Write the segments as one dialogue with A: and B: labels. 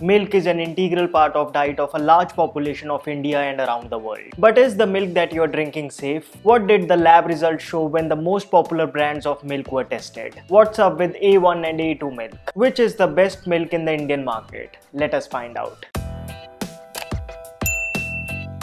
A: Milk is an integral part of diet of a large population of India and around the world. But is the milk that you are drinking safe? What did the lab results show when the most popular brands of milk were tested? What's up with A1 and A2 milk? Which is the best milk in the Indian market? Let us find out.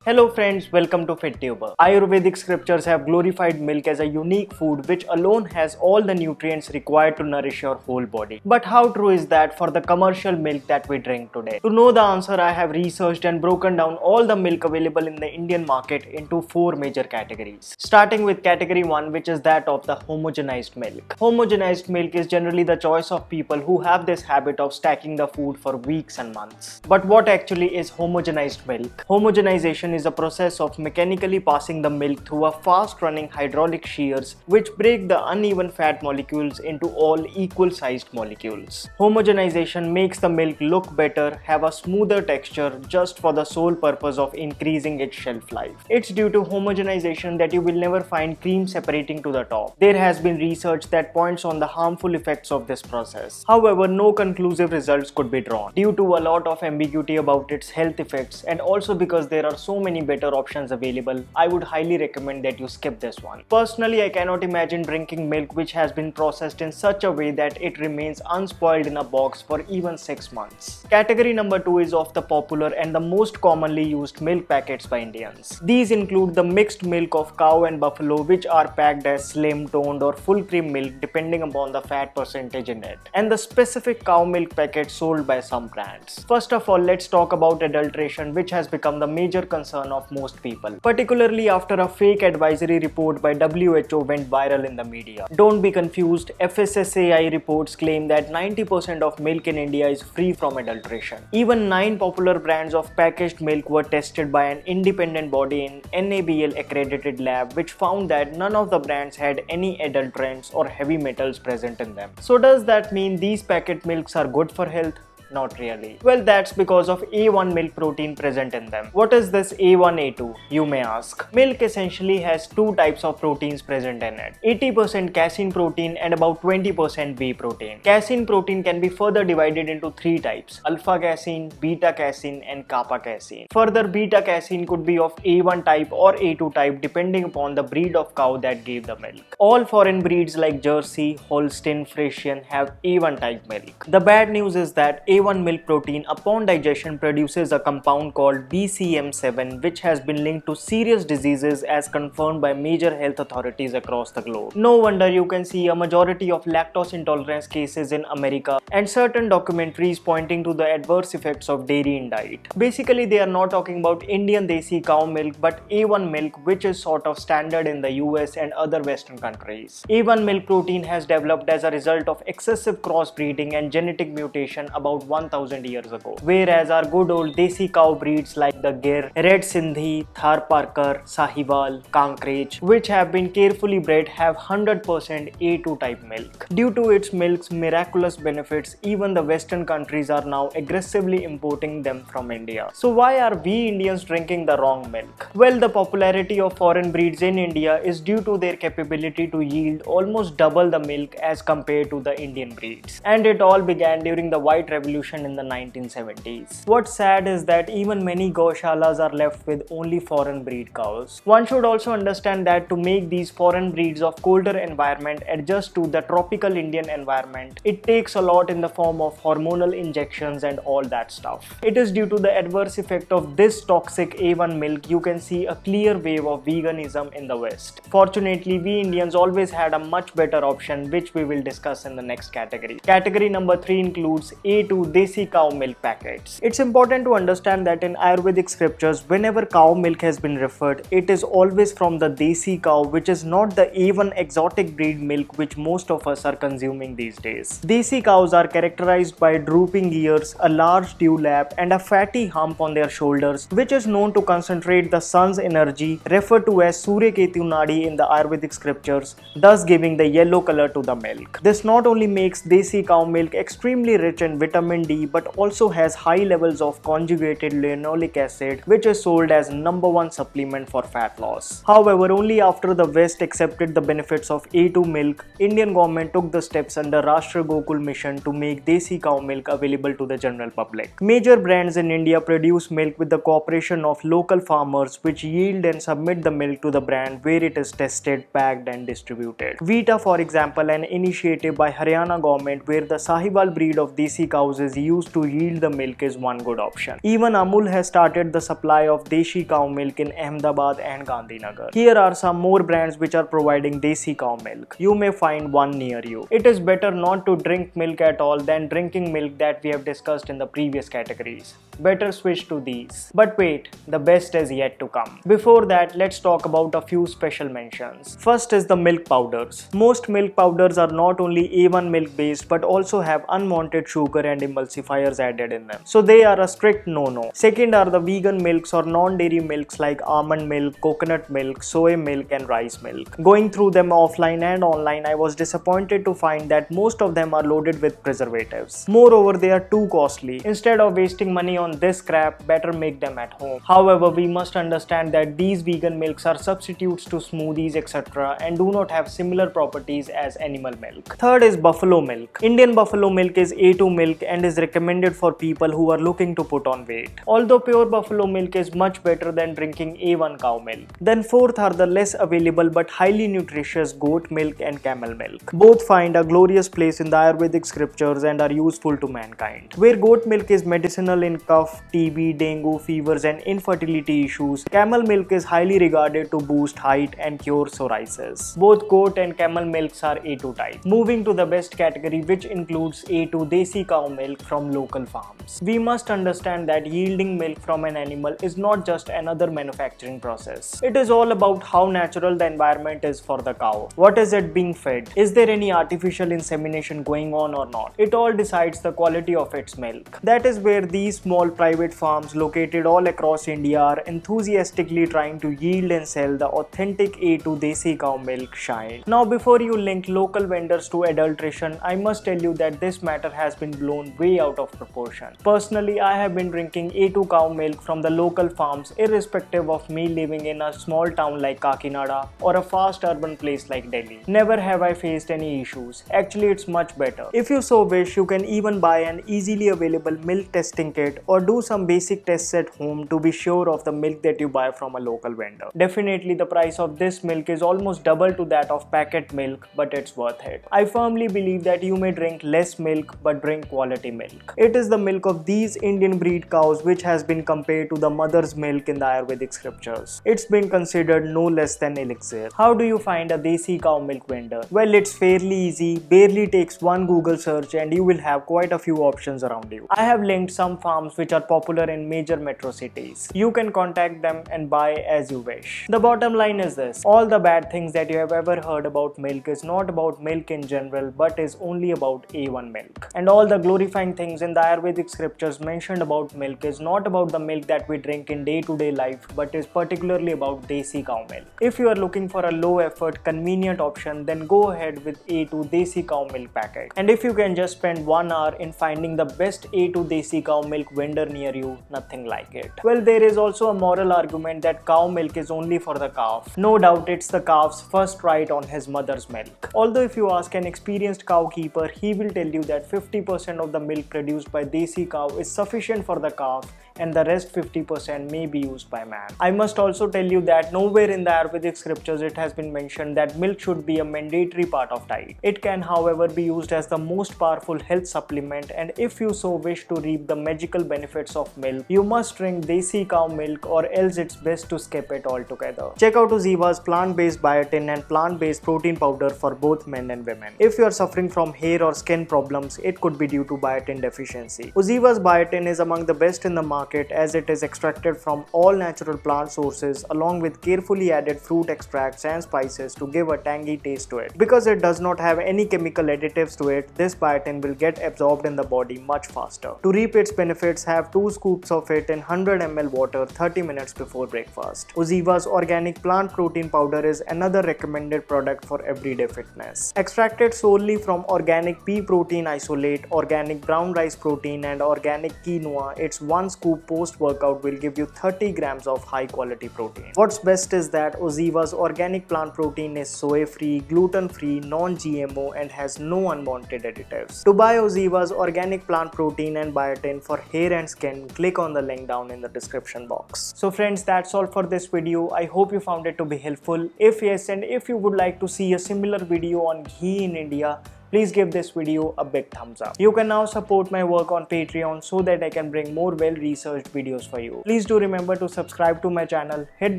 A: Hello friends, welcome to FitTuber. Ayurvedic scriptures have glorified milk as a unique food which alone has all the nutrients required to nourish your whole body. But how true is that for the commercial milk that we drink today? To know the answer, I have researched and broken down all the milk available in the Indian market into 4 major categories. Starting with category 1, which is that of the homogenized milk. Homogenized milk is generally the choice of people who have this habit of stacking the food for weeks and months. But what actually is homogenized milk? Homogenization is a process of mechanically passing the milk through a fast-running hydraulic shears which break the uneven fat molecules into all equal-sized molecules. Homogenization makes the milk look better, have a smoother texture just for the sole purpose of increasing its shelf life. It's due to homogenization that you will never find cream separating to the top. There has been research that points on the harmful effects of this process. However, no conclusive results could be drawn due to a lot of ambiguity about its health effects, and also because there are so many better options available. I would highly recommend that you skip this one. Personally, I cannot imagine drinking milk which has been processed in such a way that it remains unspoiled in a box for even 6 months. Category number 2 is of the popular and the most commonly used milk packets by Indians. These include the mixed milk of cow and buffalo, which are packed as slim, toned or full cream milk depending upon the fat percentage in it, and the specific cow milk packets sold by some brands. First of all, let's talk about adulteration, which has become the major concern of most people, particularly after a fake advisory report by WHO went viral in the media. Don't be confused, FSSAI reports claim that 90% of milk in India is free from adulteration. Even 9 popular brands of packaged milk were tested by an independent body in NABL accredited lab, which found that none of the brands had any adulterants or heavy metals present in them. So does that mean these packet milks are good for health? Not really. Well, that's because of A1 milk protein present in them. What is this A1, A2, you may ask? Milk essentially has 2 types of proteins present in it. 80% casein protein and about 20% whey protein. Casein protein can be further divided into 3 types: alpha casein, beta casein and kappa casein. Further, beta casein could be of A1 type or A2 type depending upon the breed of cow that gave the milk. All foreign breeds like Jersey, Holstein, Friesian have A1 type milk. The bad news is that A1 milk protein upon digestion produces a compound called BCM7, which has been linked to serious diseases as confirmed by major health authorities across the globe. No wonder you can see a majority of lactose intolerance cases in America and certain documentaries pointing to the adverse effects of dairy in diet. Basically, they are not talking about Indian desi cow milk but A1 milk, which is sort of standard in the US and other Western countries. A1 milk protein has developed as a result of excessive crossbreeding and genetic mutation about 1000 years ago, whereas our good old desi cow breeds like the Gir, Red Sindhi, Thar Parkar, Sahiwal, Kankrej, which have been carefully bred, have 100% A2 type milk. Due to its milk's miraculous benefits, even the Western countries are now aggressively importing them from India. So why are we Indians drinking the wrong milk? Well, the popularity of foreign breeds in India is due to their capability to yield almost double the milk as compared to the Indian breeds. And it all began during the White Revolution in the 1970s. What's sad is that even many gaushalas are left with only foreign breed cows. One should also understand that to make these foreign breeds of colder environment adjust to the tropical Indian environment, it takes a lot in the form of hormonal injections and all that stuff. It is due to the adverse effect of this toxic A1 milk you can see a clear wave of veganism in the West. Fortunately, we Indians always had a much better option, which we will discuss in the next category. Category number 3 includes A2 desi cow milk packets. It's important to understand that in Ayurvedic scriptures, whenever cow milk has been referred, it is always from the desi cow, which is not the A1 exotic breed milk which most of us are consuming these days. Desi cows are characterized by drooping ears, a large dewlap and a fatty hump on their shoulders, which is known to concentrate the sun's energy, referred to as Surya Ketu Nadi in the Ayurvedic scriptures, thus giving the yellow color to the milk. This not only makes desi cow milk extremely rich in vitamin vitamin D but also has high levels of conjugated linoleic acid, which is sold as #1 supplement for fat loss. However, only after the West accepted the benefits of A2 milk, Indian government took the steps under Rashtra Gokul mission to make desi cow milk available to the general public. Major brands in India produce milk with the cooperation of local farmers, which yield and submit the milk to the brand where it is tested, packed and distributed. Vita, for example, an initiative by Haryana government where the Sahiwal breed of desi cows is used to yield the milk, is one good option. Even Amul has started the supply of desi cow milk in Ahmedabad and Gandhinagar. Here are some more brands which are providing desi cow milk. You may find one near you. It is better not to drink milk at all than drinking milk that we have discussed in the previous categories. Better switch to these. But wait, the best is yet to come. Before that, let's talk about a few special mentions. First is the milk powders. Most milk powders are not only A1 milk based but also have unwanted sugar and emulsifiers added in them. So they are a strict no-no. Second are the vegan milks or non-dairy milks like almond milk, coconut milk, soy milk and rice milk. Going through them offline and online, I was disappointed to find that most of them are loaded with preservatives. Moreover, they are too costly. Instead of wasting money on this crap, better make them at home. However, we must understand that these vegan milks are substitutes to smoothies, etc. and do not have similar properties as animal milk. Third is buffalo milk. Indian buffalo milk is A2 milk and is recommended for people who are looking to put on weight. Although pure buffalo milk is much better than drinking A1 cow milk. Then fourth are the less available but highly nutritious goat milk and camel milk. Both find a glorious place in the Ayurvedic scriptures and are useful to mankind. Where goat milk is medicinal in cough, TB, dengue, fevers and infertility issues, camel milk is highly regarded to boost height and cure psoriasis. Both goat and camel milks are A2 type. Moving to the best category, which includes A2 desi cow milk from local farms. We must understand that yielding milk from an animal is not just another manufacturing process. It is all about how natural the environment is for the cow. What is it being fed? Is there any artificial insemination going on or not? It all decides the quality of its milk. That is where these small private farms located all across India are enthusiastically trying to yield and sell the authentic A2 desi cow milk shine. Now, before you link local vendors to adulteration, I must tell you that this matter has been blown way out of proportion. Personally, I have been drinking A2 cow milk from the local farms irrespective of me living in a small town like Kakinada or a fast urban place like Delhi. Never have I faced any issues. Actually, it's much better. If you so wish, you can even buy an easily available milk testing kit or do some basic tests at home to be sure of the milk that you buy from a local vendor. Definitely, the price of this milk is almost double to that of packet milk, but it's worth it. I firmly believe that you may drink less milk but drink quality milk. It is the milk of these Indian breed cows which has been compared to the mother's milk in the Ayurvedic scriptures. It's been considered no less than elixir. How do you find a desi cow milk vendor? Well, it's fairly easy, barely takes one Google search and you will have quite a few options around you. I have linked some farms which are popular in major metro cities. You can contact them and buy as you wish. The bottom line is this: all the bad things that you have ever heard about milk is not about milk in general but is only about A1 milk. And all the glorifying things in the Ayurvedic scriptures mentioned about milk is not about the milk that we drink in day-to-day life but is particularly about desi cow milk. If you are looking for a low effort, convenient option, then go ahead with A2 desi cow milk packet. And if you can just spend 1 hour in finding the best A2 desi cow milk vendor near you, nothing like it. Well, there is also a moral argument that cow milk is only for the calf. No doubt it's the calf's first right on his mother's milk. Although if you ask an experienced cow keeper, he will tell you that 50% of the milk produced by desi cow is sufficient for the calf and the rest 50% may be used by man. I must also tell you that nowhere in the Ayurvedic scriptures it has been mentioned that milk should be a mandatory part of diet. It can, however, be used as the most powerful health supplement, and if you so wish to reap the magical benefits of milk, you must drink desi cow milk or else it's best to skip it altogether. Check out OZiva's plant-based biotin and plant-based protein powder for both men and women. If you are suffering from hair or skin problems, it could be due to biotin deficiency. OZiva's biotin is among the best in the market as it is extracted from all natural plant sources along with carefully added fruit extracts and spices to give a tangy taste to it. Because it does not have any chemical additives to it, this biotin will get absorbed in the body much faster. To reap its benefits, have 2 scoops of it in 100 ml water 30 minutes before breakfast. OZiva's organic plant protein powder is another recommended product for everyday fitness. Extracted solely from organic pea protein isolate, organic brown rice protein and organic quinoa, its 1 scoop post-workout will give you 30 grams of high-quality protein. What's best is that OZiva's organic plant protein is soy-free, gluten-free, non-GMO and has no unwanted additives. To buy OZiva's organic plant protein and biotin for hair and skin, click on the link down in the description box. So friends, that's all for this video. I hope you found it to be helpful. If yes, and if you would like to see a similar video on ghee in India, please give this video a big thumbs up. You can now support my work on Patreon so that I can bring more well-researched videos for you. Please do remember to subscribe to my channel, hit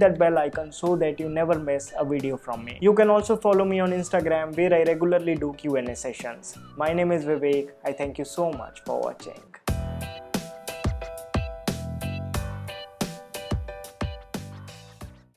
A: that bell icon so that you never miss a video from me. You can also follow me on Instagram where I regularly do Q&A sessions. My name is Vivek. I thank you so much for watching.